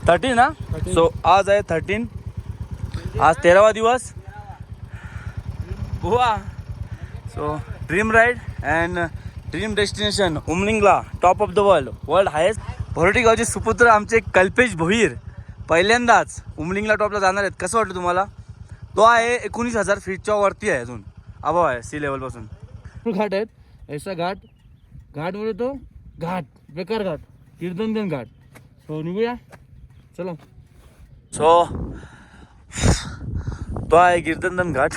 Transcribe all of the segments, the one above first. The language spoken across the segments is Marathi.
13 ना. सो आज आहे 13. आज 13वा दिवस Goa. So dream ride and dream destination Umlingla, top of the world highest. Bharoti गावचे सुपुत्र आमचे कल्पेश भोईर पहिल्यांदाच उमलिंगला टॉपला जाणार आहेत. कसं वाटतं तुम्हाला? तो आहे 19,000 फीटच्या वरती आहे, अजून अभाव आहे सी लेवलपासून. घाट आहेत, ऐसा घाट बोलतो तो घाट, बेकार घाट, कीर्तनगंज घाट. सो निघूया, चलो. सो तो आहे कीर्तनगंज घाट.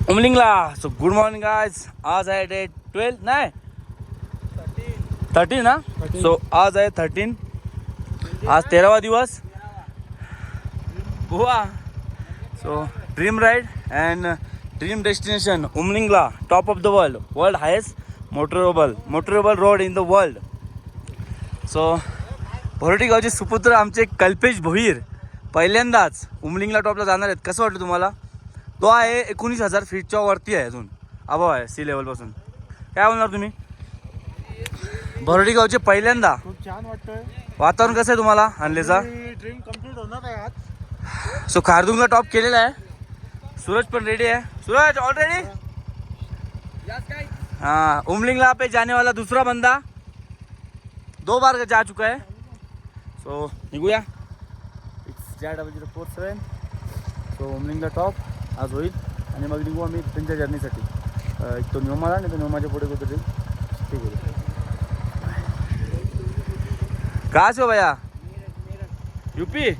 Umlingla. So good morning guys. आज आहे डेट 12 नाही 13 ना. सो आज आहे 13. आज 13वा दिवस Goa. So dream ride and dream destination Umlingla, top of the world highest motorable road in the world. So Bharoti गावचे सुपुत्र आमचे कल्पेश भोईर पहिल्यांदाच उमलिंगला टॉपला जाणार आहेत. कसं वाटतं तुम्हाला? तो आहे 19,000 फीटच्या वरती आहे, अजून अभाव आहे सी लेवलपासून. काय बोलणार तुम्ही? भरोटी गावचे पहिल्यांदा. खूप छान वाटतंय. वातावरण कसं आहे तुम्हाला आणलेचा? ड्रीम कंप्लीट होणार आहे आज. सो खारदुंगला टॉप केलेला आहे. सूरज पण रेडी है. सूरज ऑलरेडी. हाँ, उमलिंगला पे जाने वाला दूसरा बंदा 2 बार जा चुका है. सो निघूया. JW47. सो उमलिंगला टॉप आज होईल आणि मग निघू आम्ही त्यांच्या जर्नीसाठी. एक तो न्योमाला, नाही तर न्योमाच्या पुढे कुठे ठीक आहे. कहाँ से हो भैया? यूपी.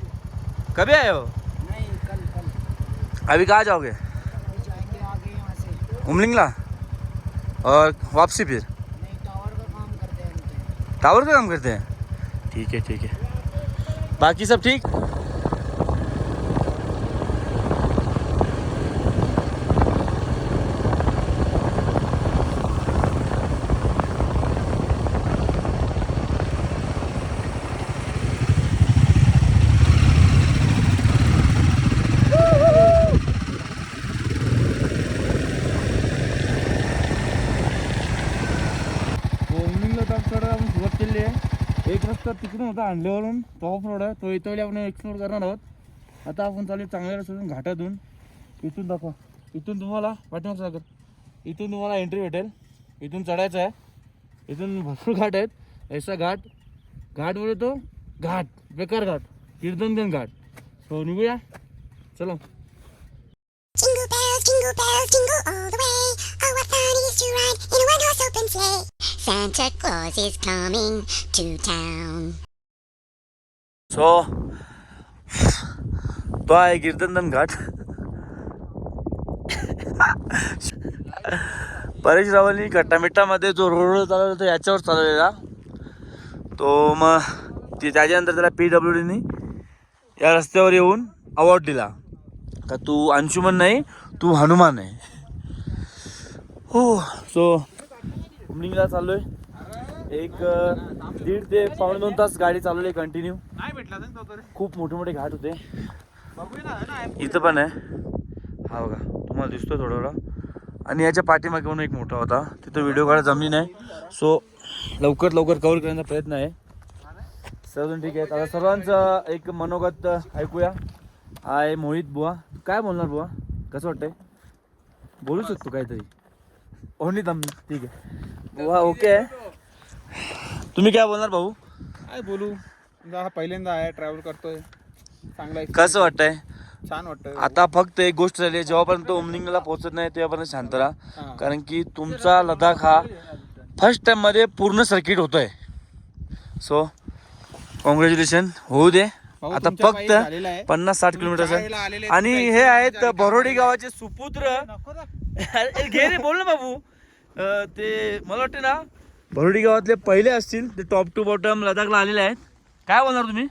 कभी आए हो? नहीं, कल. अभी कहाँ जाओगे? जाएंगे आगे यहाँ से. उमलिंगला और वापसी फिर? नहीं, टावर का काम करते हैं. टावर का काम करते हैं. ठीक है. बाकी सब ठीक? सुरुवात केली आहे. एक रस्ता तिकडून होता आणल्यावरून, टॉप रोड आहे, तो इथं आपण एक्सप्लोर करणार आहोत. आता आपण चालू चांगल्या रस्त्यातून घाटातून. इथून दाखवा, इथून तुम्हाला पाठीमाग सागर, इथून तुम्हाला एंट्री भेटेल. इथून चढायचं आहे. इथून भरपूर घाट आहेत. ऐसा घाट बोलतो तो घाट, बेकार घाट, कीर्तनगंज घाट. सो निघूया, चलो. Jingle bells, jingle all the way. Oh, what fun it is to ride in a one-horse open sleigh. Santa Claus is coming to town. So तो आहे कीर्तनगंज घाट. परेश रावलनी कट्टामिट्टामध्ये जो रोड चालवला तो याच्यावर चालवलेला. तो मग त्याच्यानंतर त्याला PWDनी या रस्त्यावर येऊन अवॉर्ड दिला का तू अंशुमन नाही, तू हनुमान आहे. हो. सो उमलिंगला चाललोय. एक 1.5 ते 1.25 तास गाडी चालवली कंटिन्यू. खूप मोठे घाट होते. इथं पण आहे, हा बघा तुम्हाला दिसतो थोडा. आणि याच्या पाठीमागे पण एक मोठा होता, तिथं व्हिडिओ काढायला जमली नाही. सो लवकर कव्हर करण्याचा प्रयत्न आहे. सर्वजण ठीक आहे. आता सर्वांचं एक मनोगत ऐकूया. हाय मोहित बुवा, काय बोलणार बुवा? कसं वाटतंय? बोलू शकतो काहीतरी? ओनली दम. ठीक आहे बुवा, ओके आहे. तुम्ही काय बोलणार भाऊ? काय बोलू, हा पहिल्यांदा आहे, ट्रॅव्हल करतोय. चांगला आहे. कसं वाटतंय? छान वाटतं. आता फक्त एक गोष्ट झाली, जेव्हापर्यंत उमलिंगला पोहोचत नाही तेव्हापर्यंत शांत राहा. कारण की तुमचा लडाख हा फर्स्ट टाइम मध्ये पूर्ण सर्किट होतोय. सो कॉंग्रॅच्युलेशन, होऊ दे. भाऊ, आता तुमच्या पायी झालेला आहे. फक्त 50-60 तुम्ही किलोमीटर ज्या वेळेला आलेले आणि त्या हे आहेत हिशोबाने बरोडी गाडी गावाचे सुपुत्र. अरे घे रे, बोल ना बाबू. ते मला वाटते ना बरोडी गावातले पहिले असतील ते टॉप टू बॉटम लडाखला आलेले आहेत. काय बोलणार तुम्ही?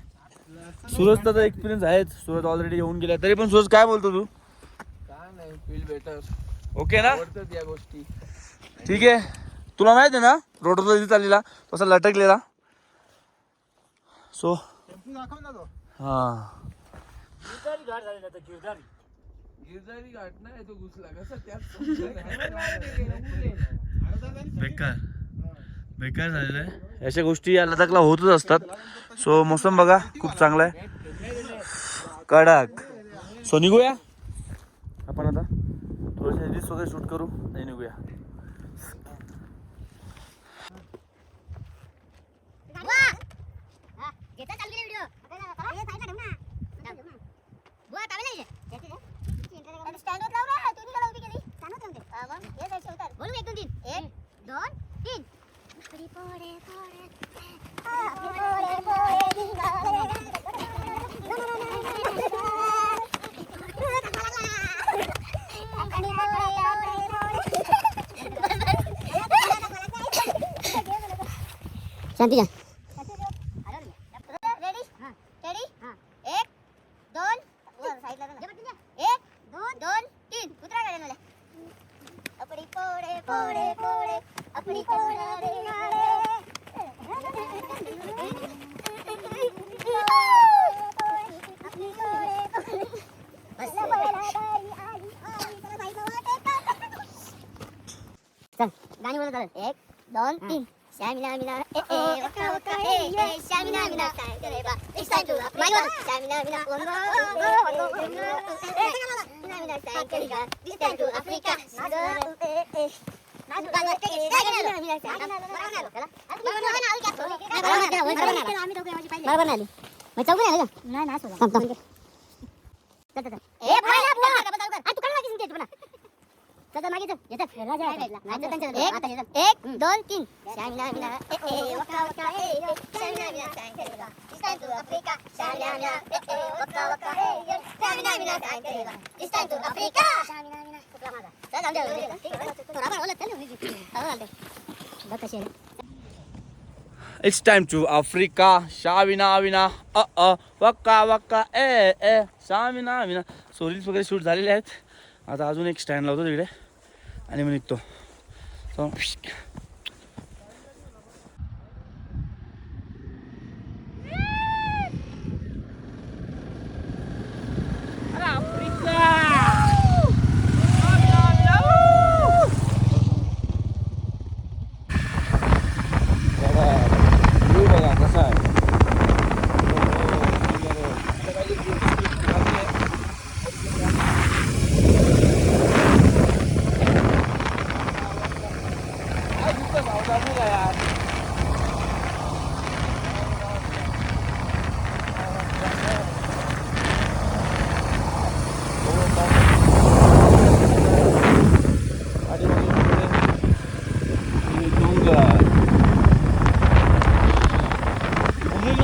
सूरजचा तर एक्सपिरियन्स आहेच, सूरज ऑलरेडी येऊन गेला. तरी पण सूरज काय बोलतो तू? काय नाही, फील बेटर. ओके ना? आवडतात या गोष्टी. ठीक आहे. तुला माहिती आहे ना रोडवर इथे चाललेला तसा लटकलेला. सो दाखव ना तो. हा गिरजारी घाट नाही, तो घुसला कसा त्यात. बेकार बेकार झालेलं आहे. अशा गोष्टी या लडाखला होतच असतात. सो मोसम बघा खूप चांगला आहे, कडक. सो निघूया आपण आता, थोडेसे रील्स वगैरे शूट करू आणि निघूया. शांती का? चल गाणी बोलत चालेल. 1 2 3 Shamina mina waka waka Shamina mina it's time to Shamina mina Shamina mina it's time to Africa. बरोबर नाही मग चौक नाही नाही नाही सोडा थांब थांब ए भाई तू काय मागे सुनते तुला चल मागे चल येतात राजा नाही त्यांच्या आता 1 2 3 शामिना मिना वका वका शामिना मिना टाइम करेगा इस टाइम टू अफ्रीका शामिना मिना वका वका शामिना मिना टाइम करेगा इस टाइम टू अफ्रीका शामिना मिना कुठला माझा चल आम जाऊ ठीक आहे तो राबा बोलत चल मी आलो बघ कशी आहे. It's time to Africa. शाविना विना वक्का वक्का शामिना विना. सो रील्स वगैरे शूट झालेले आहेत. आता अजून एक स्टँड लावतो तिकडे आणि मग निघतो. सो बघा कसा आहे.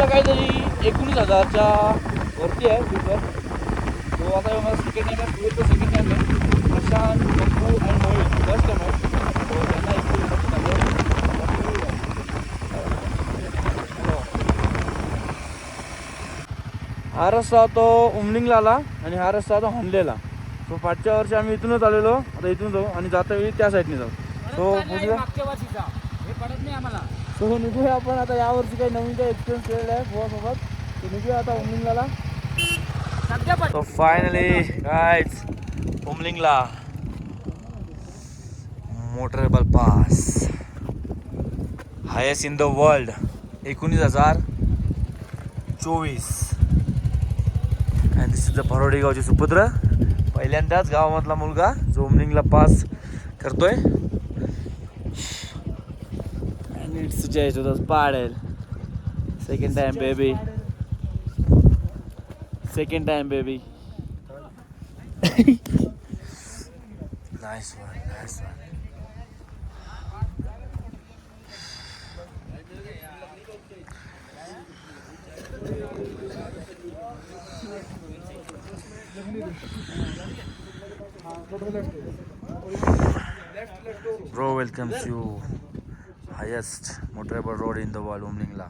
काहीतरी 19,000च्या वरती आहे स्पीकर. तो आता मला सेकंड टाइम आहे. सेकंड टाइम आहे. Prashant Pappu and Mohit first time आहे. तो त्यांना हा रस्ता तो उमलिंगला आला आणि हा रस्ता तो हॉनलेला. सो 5च्या वर्षी आम्ही इथूनच आलेलो. आता इथून जाऊ आणि जाता वेळी त्या साईडने जाऊ. सो सो निघूया आपण आता. यावर्षी काही नवीन काही एक्सपिरियन्स केलेला आहे गोवासोबत. तो निघूया आता Umlingla. So finally guys Umlingla motorable pass highest in the world 19,024. And this is the Barodi गावचे सुपुत्र. पहिल्यांदाच गावामधला मुलगा जो उमलिंगला पास करतोय. अँड इट्स जय टू द पाडेल. Second time baby. Second time, baby. Nice one, nice one. Bro welcomes you highest motorable road in the world, Umling La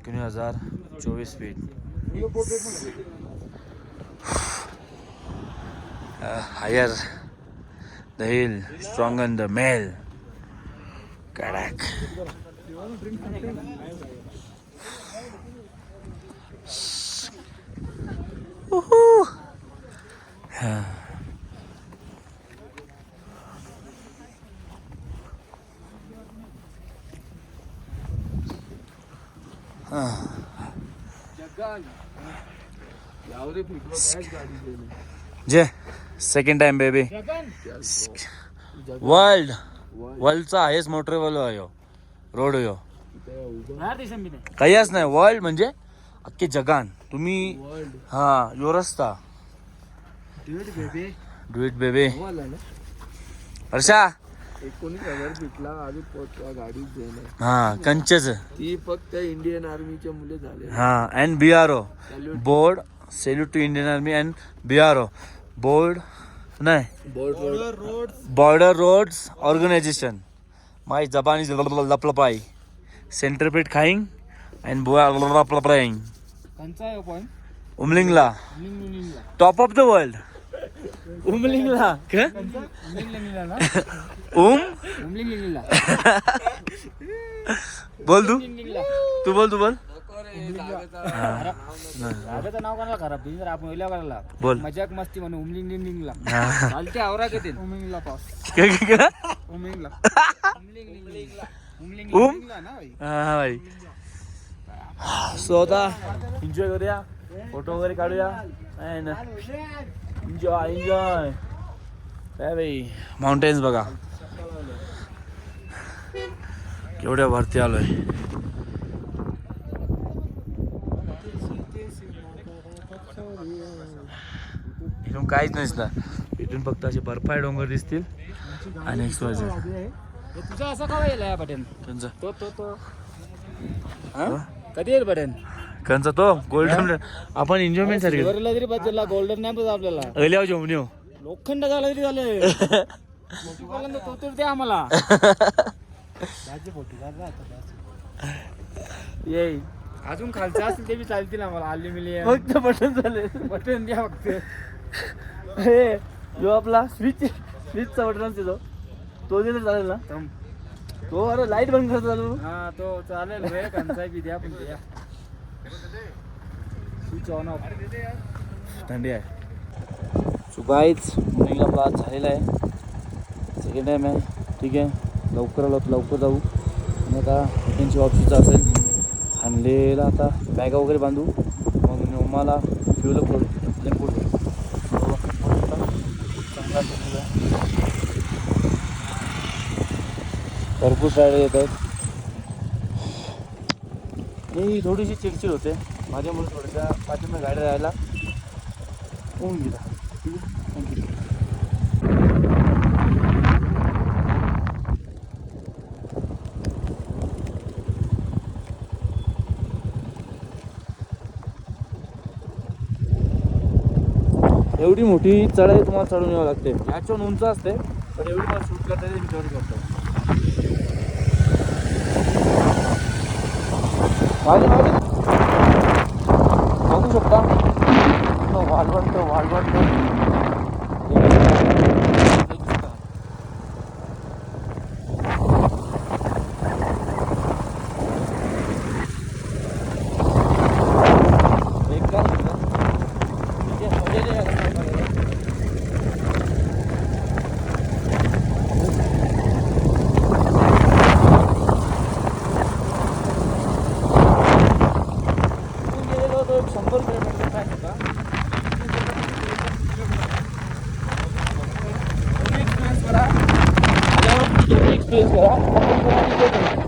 19,024 feet. Higher the hill, stronger the male. Kadak. Woohoo! जगान यावरे फिरलो कायच गाडी गेली जे सेकंड टाइम बेबी वर्ल्डचा हायेस्ट मोटरेबल रोड हो काहीच नाही वर्ल्ड म्हणजे अख्खे जगान तुम्ही हा यो रस्ता डू इट बेबी हर्षा 19,000 फीटला आधी पोहोचला गाडीच जाईल हा कंचच ती फक्त इंडियन आर्मीच्या मुले झाले हा and BRO board salute to Indian army and BRO board नाही बॉर्डर रोड्स ऑर्गनायझेशन माय जबान इज लपलपाई सेंटरपीट खाईंग अँड लपलपाईंग Umlingla top of the world Umlingla बोल तू बोल नाव कोणाला खराब जर आपण ओल्या करायला बोल मजाक मस्ती म्हणून उमलिंगला चालते आवरा किती उमलिंगला पास उमलिंगला ना भाई सो आता एन्जॉय करूया फोटो वगैरे काढूया एन्जॉय काय भाई माउंटेन्स बघा केवढ्या वरती आलोय इथून काहीच नसतं इथून फक्त असे बर्फाळ डोंगर दिसतील आणि तुझा असं का व्हायला बटन कंचा तो कधी येईल बटन कंचा तो गोल्डन आपण एन्जॉयमेंट साठी सिल्वरला तरी बदलला गोल्डन नाही बदल आपल्याला अलियाव जेवण येऊ लोखंड झाला तरी झालं तो तर ते आम्हाला ये अजून खालचं असेल ते बी चालतील आम्हाला अल्युमिनियम फक्त बटन झाले बटन द्या फक्त हे जो आपला स्विचचा बटन असते तो दिला चालेल ना तो अरे लाईट बंद करतो चालू हा तो चालेल रे कंचा बी द्या पण द्या स्विच ऑन ऑफ थंडी आहे सो गाईज मॉर्निंग आपला आज झालेला आहे सेकंड टाईम आहे ठीक आहे लवकर जाऊ आणि आता त्यांची ऑफिसचा असेल आणलेला आता बॅगा वगैरे बांधू मग मला फ्युल करू चांगला भरपूर गाड्या येत आहेत ही थोडीशी चिडचिड होते माझ्यामुळे थोड्याशा पाठीमागे गाड्या राहायला होऊन गेला थँक्यू एवढी मोठी चढाई तुम्हाला चढून यावं लागते याच्यावर उंच असते पण एवढी मला शूट करता येते मी तेवढी करतो बघू शकता वालवंत एक्सपिरियन्स करा